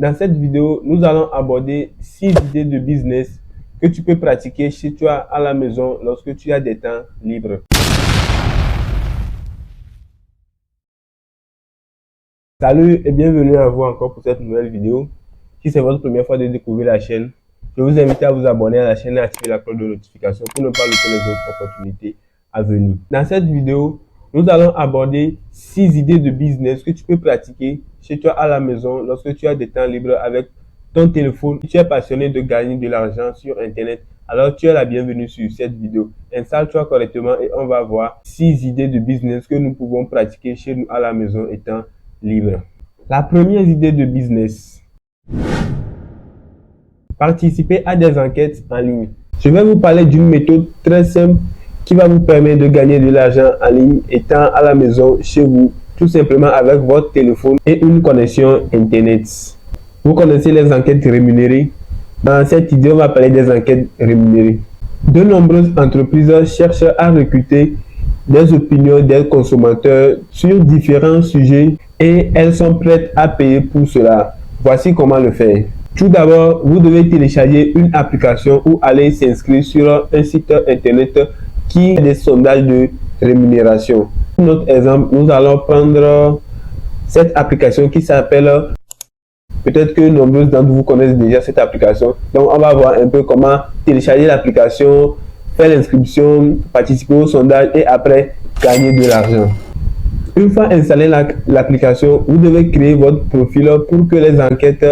Dans cette vidéo, nous allons aborder 6 idées de business que tu peux pratiquer chez toi à la maison lorsque tu as des temps libres. Salut et bienvenue à vous encore pour cette nouvelle vidéo. Si c'est votre première fois de découvrir la chaîne, je vous invite à vous abonner à la chaîne et à activer la cloche de notification pour ne pas louper les autres opportunités à venir. Dans cette vidéo, nous allons aborder 6 idées de business que tu peux pratiquer chez toi à la maison lorsque tu as des temps libres avec ton téléphone. Si tu es passionné de gagner de l'argent sur Internet, alors tu es la bienvenue sur cette vidéo. Installe-toi correctement et on va voir 6 idées de business que nous pouvons pratiquer chez nous à la maison étant libre. La première idée de business. Participer à des enquêtes en ligne. Je vais vous parler d'une méthode très simple qui va vous permettre de gagner de l'argent en ligne étant à la maison chez vous, tout simplement avec votre téléphone et une connexion Internet. Vous connaissez les enquêtes rémunérées. Dans cette idée, on va parler des enquêtes rémunérées. De nombreuses entreprises cherchent à recruter des opinions des consommateurs sur différents sujets et elles sont prêtes à payer pour cela. Voici comment le faire. Tout d'abord, vous devez télécharger une application ou aller s'inscrire sur un site internet qui a des sondages de rémunération. Pour notre exemple, nous allons prendre cette application qui s'appelle, peut-être que nombreux d'entre vous connaissent déjà cette application. Donc, on va voir un peu comment télécharger l'application, faire l'inscription, participer au sondage et après gagner de l'argent. Une fois installé l'application, vous devez créer votre profil pour que les enquêtes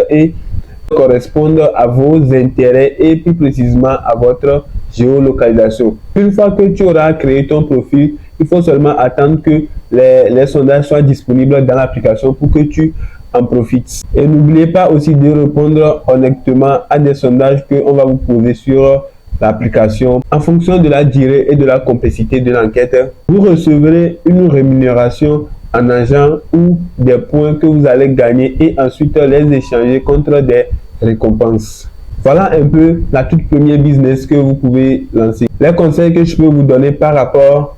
correspondent à vos intérêts et plus précisément à votre géolocalisation. Une fois que tu auras créé ton profil, il faut seulement attendre que les sondages soient disponibles dans l'application pour que tu en profites. Et n'oubliez pas aussi de répondre honnêtement à des sondages qu'on va vous poser sur l'application. En fonction de la durée et de la complexité de l'enquête, vous recevrez une rémunération en argent ou des points que vous allez gagner et ensuite les échanger contre des récompenses. Voilà un peu la toute première business que vous pouvez lancer. Les conseils que je peux vous donner par rapport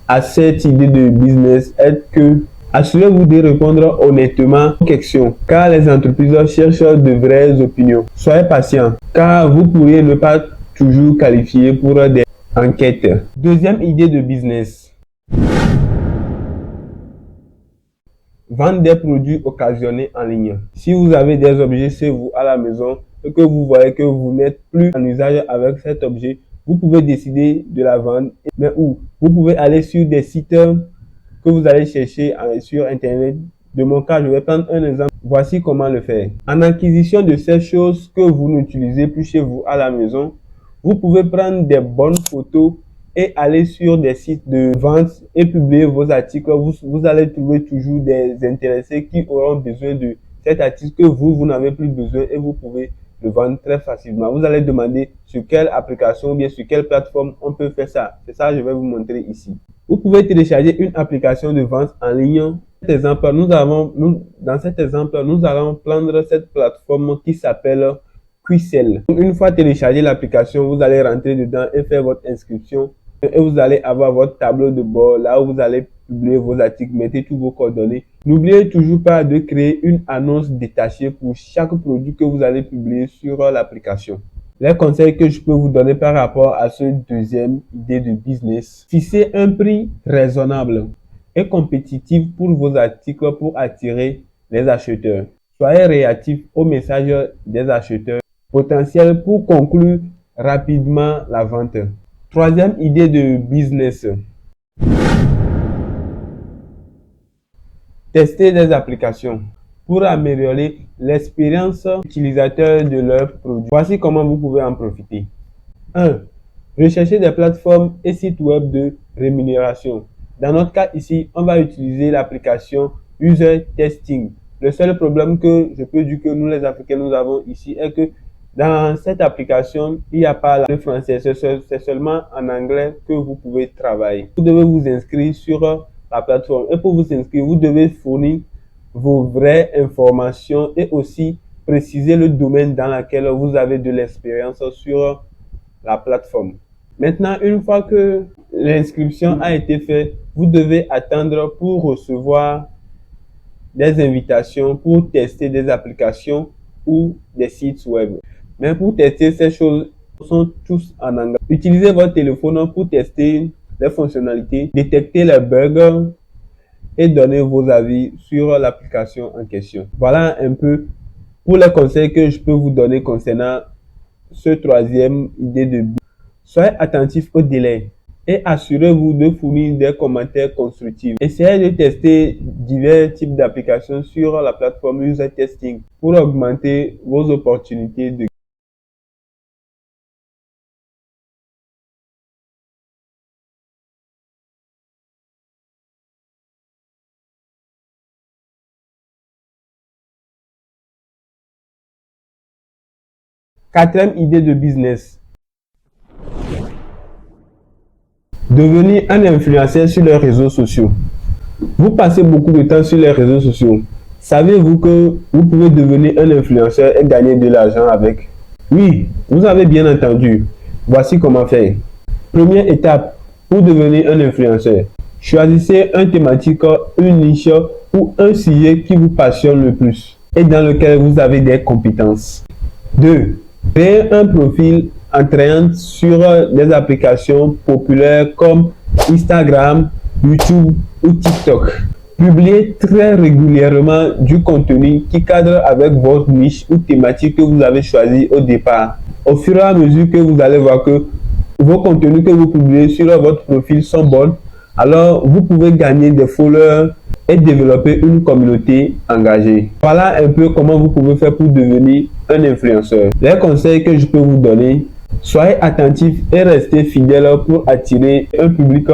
à cette idée de business est que assurez-vous de répondre honnêtement aux questions car les entreprises cherchent de vraies opinions. Soyez patient car vous pourriez ne pas toujours qualifier pour des enquêtes. Deuxième idée de business. Vendre des produits occasionnés en ligne. Si vous avez des objets chez vous à la maison et que vous voyez que vous n'êtes plus en usage avec cet objet, vous pouvez décider de la vendre. Mais où? Vous pouvez aller sur des sites que vous allez chercher sur Internet. De mon cas, je vais prendre un exemple. Voici comment le faire. En acquisition de ces choses que vous n'utilisez plus chez vous à la maison, vous pouvez prendre des bonnes photos et aller sur des sites de vente et publier vos articles. Vous allez trouver toujours des intéressés qui auront besoin de cet article que vous n'avez plus besoin et vous pouvez le vendre très facilement. Vous allez demander sur quelle application ou bien sur quelle plateforme on peut faire ça. C'est ça que je vais vous montrer ici. Vous pouvez télécharger une application de vente en ligne. Dans cet exemple, nous allons prendre cette plateforme qui s'appelle Quicel. Une fois téléchargé l'application, vous allez rentrer dedans et faire votre inscription. Et vous allez avoir votre tableau de bord, là où vous allez publier vos articles, mettez tous vos coordonnées. N'oubliez toujours pas de créer une annonce détachée pour chaque produit que vous allez publier sur l'application. Les conseils que je peux vous donner par rapport à cette deuxième idée de business. Fixez un prix raisonnable et compétitif pour vos articles pour attirer les acheteurs. Soyez réactif aux messages des acheteurs potentiels pour conclure rapidement la vente. Troisième idée de business. Tester des applications pour améliorer l'expérience utilisateur de leurs produits. Voici comment vous pouvez en profiter. 1. Recherchez des plateformes et sites web de rémunération. Dans notre cas ici, on va utiliser l'application User Testing. Le seul problème que je peux dire que nous les Africains nous avons ici est que dans cette application, il n'y a pas le français, c'est seulement en anglais que vous pouvez travailler. Vous devez vous inscrire sur la plateforme et pour vous inscrire, vous devez fournir vos vraies informations et aussi préciser le domaine dans lequel vous avez de l'expérience sur la plateforme. Maintenant, une fois que l'inscription a été faite, vous devez attendre pour recevoir des invitations pour tester des applications ou des sites web. Mais pour tester ces choses, sont tous en anglais. Utilisez votre téléphone pour tester les fonctionnalités, détecter les bugs et donner vos avis sur l'application en question. Voilà un peu pour les conseils que je peux vous donner concernant ce troisième idée de business. Soyez attentif au délai et assurez-vous de fournir des commentaires constructifs. Essayez de tester divers types d'applications sur la plateforme User Testing pour augmenter vos opportunités de quatrième idée de business. Devenir un influenceur sur les réseaux sociaux. Vous passez beaucoup de temps sur les réseaux sociaux. Savez-vous que vous pouvez devenir un influenceur et gagner de l'argent avec? Oui, vous avez bien entendu. Voici comment faire. Première étape, pour devenir un influenceur. Choisissez une thématique, une niche ou un sujet qui vous passionne le plus et dans lequel vous avez des compétences. 2. Créez un profil entraînant sur des applications populaires comme Instagram, YouTube ou TikTok. Publiez très régulièrement du contenu qui cadre avec votre niche ou thématique que vous avez choisi au départ. Au fur et à mesure que vous allez voir que vos contenus que vous publiez sur votre profil sont bons, alors vous pouvez gagner des followers et développer une communauté engagée. Voilà un peu comment vous pouvez faire pour devenir un influenceur. Les conseils que je peux vous donner: soyez attentifs et restez fidèles pour attirer un public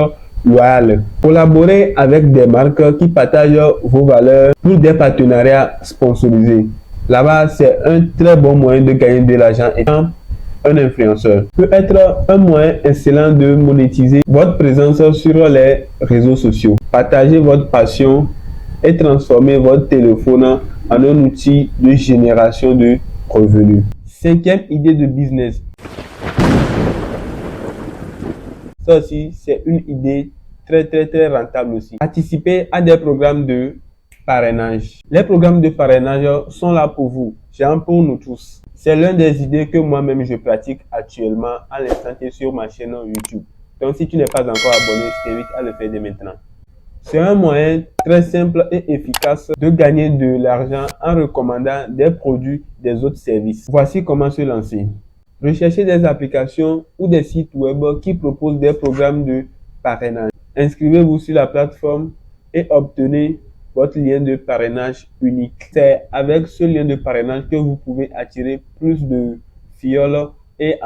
loyal. Collaborez avec des marques qui partagent vos valeurs pour des partenariats sponsorisés. Là-bas, c'est un très bon moyen de gagner de l'argent étant un influenceur. Peut être un moyen excellent de monétiser votre présence sur les réseaux sociaux. Partagez votre passion et transformez votre téléphone en un outil de génération de revenus. Cinquième idée de business. Ça aussi, c'est une idée très rentable aussi. Participer à des programmes de parrainage. Les programmes de parrainage sont là pour vous, genre pour nous tous. C'est l'une des idées que moi-même je pratique actuellement à l'instant T sur ma chaîne YouTube. Donc si tu n'es pas encore abonné, je t'invite à le faire dès maintenant. C'est un moyen très simple et efficace de gagner de l'argent en recommandant des produits des autres services. Voici comment se lancer. Recherchez des applications ou des sites web qui proposent des programmes de parrainage. Inscrivez-vous sur la plateforme et obtenez votre lien de parrainage unique. C'est avec ce lien de parrainage que vous pouvez attirer plus de fioles et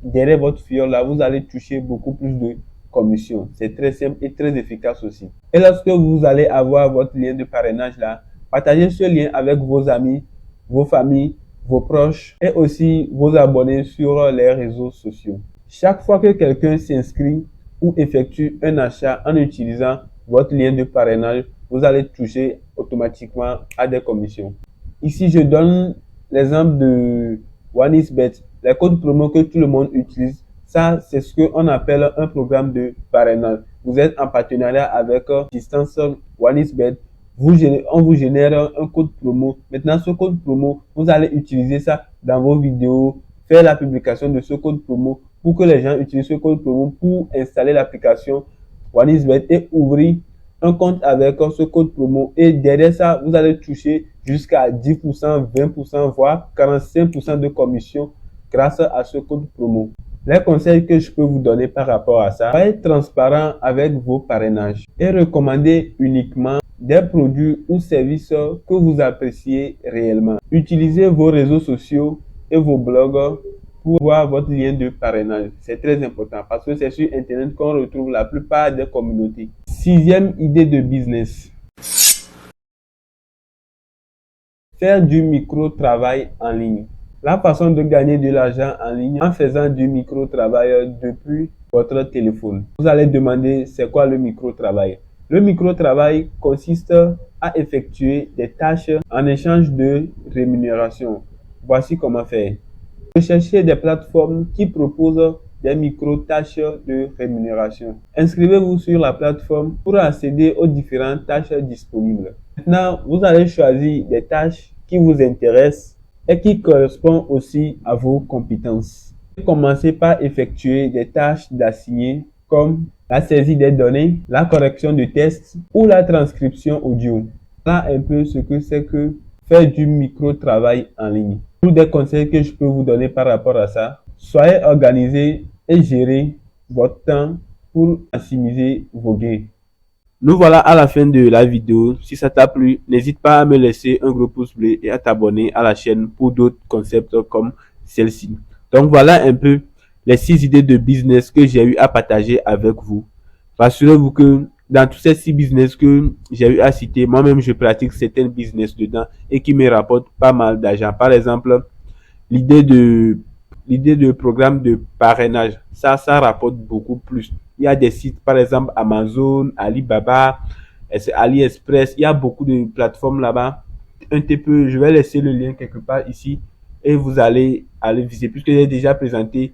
derrière votre fiole là, vous allez toucher beaucoup plus de commissions. C'est très simple et très efficace aussi. Et lorsque vous allez avoir votre lien de parrainage là, partagez ce lien avec vos amis, vos familles, vos proches et aussi vos abonnés sur les réseaux sociaux. Chaque fois que quelqu'un s'inscrit ou effectue un achat en utilisant votre lien de parrainage, vous allez toucher automatiquement à des commissions. Ici, je donne l'exemple de OneXBet, les codes promo que tout le monde utilise. Ça, c'est ce qu'on appelle un programme de parrainage. Vous êtes en partenariat avec Distance OneXBet. On vous génère un code promo. Maintenant, ce code promo, vous allez utiliser ça dans vos vidéos, faire la publication de ce code promo pour que les gens utilisent ce code promo pour installer l'application OneXBet et ouvrir un compte avec ce code promo. Et derrière ça, vous allez toucher jusqu'à 10%, 20%, voire 45% de commission grâce à ce code promo. Les conseils que je peux vous donner par rapport à ça: soyez transparent avec vos parrainages et recommandez uniquement des produits ou services que vous appréciez réellement. Utilisez vos réseaux sociaux et vos blogs pour voir votre lien de parrainage. C'est très important parce que c'est sur Internet qu'on retrouve la plupart des communautés. Sixième idée de business. Faire du micro-travail en ligne. La façon de gagner de l'argent en ligne en faisant du micro-travail depuis votre téléphone. Vous allez demander c'est quoi le micro-travail. Le micro-travail consiste à effectuer des tâches en échange de rémunération. Voici comment faire. Recherchez des plateformes qui proposent des micro-tâches de rémunération. Inscrivez-vous sur la plateforme pour accéder aux différentes tâches disponibles. Maintenant, vous allez choisir des tâches qui vous intéressent et qui correspondent aussi à vos compétences. Commencez par effectuer des tâches d'assigné comme la saisie des données, la correction de textes ou la transcription audio. Voilà un peu ce que c'est que faire du micro-travail en ligne. Tous des conseils que je peux vous donner par rapport à ça. Soyez organisé et gérez votre temps pour maximiser vos gains. Nous voilà à la fin de la vidéo. Si ça t'a plu, n'hésite pas à me laisser un gros pouce bleu et à t'abonner à la chaîne pour d'autres concepts comme celle-ci. Donc voilà un peu les 6 idées de business que j'ai eu à partager avec vous. Rassurez-vous que dans tous ces 6 business que j'ai eu à citer, moi-même je pratique certains business dedans et qui me rapportent pas mal d'argent. Par exemple, l'idée de programme de parrainage, ça rapporte beaucoup plus. Il y a des sites, par exemple Amazon, Alibaba, AliExpress, il y a beaucoup de plateformes là-bas. Un petit peu, je vais laisser le lien quelque part ici et vous allez visiter puisque j'ai déjà présenté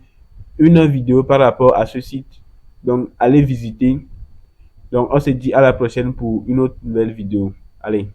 une vidéo par rapport à ce site. Donc, allez visiter. Donc, on se dit à la prochaine pour une autre nouvelle vidéo. Allez.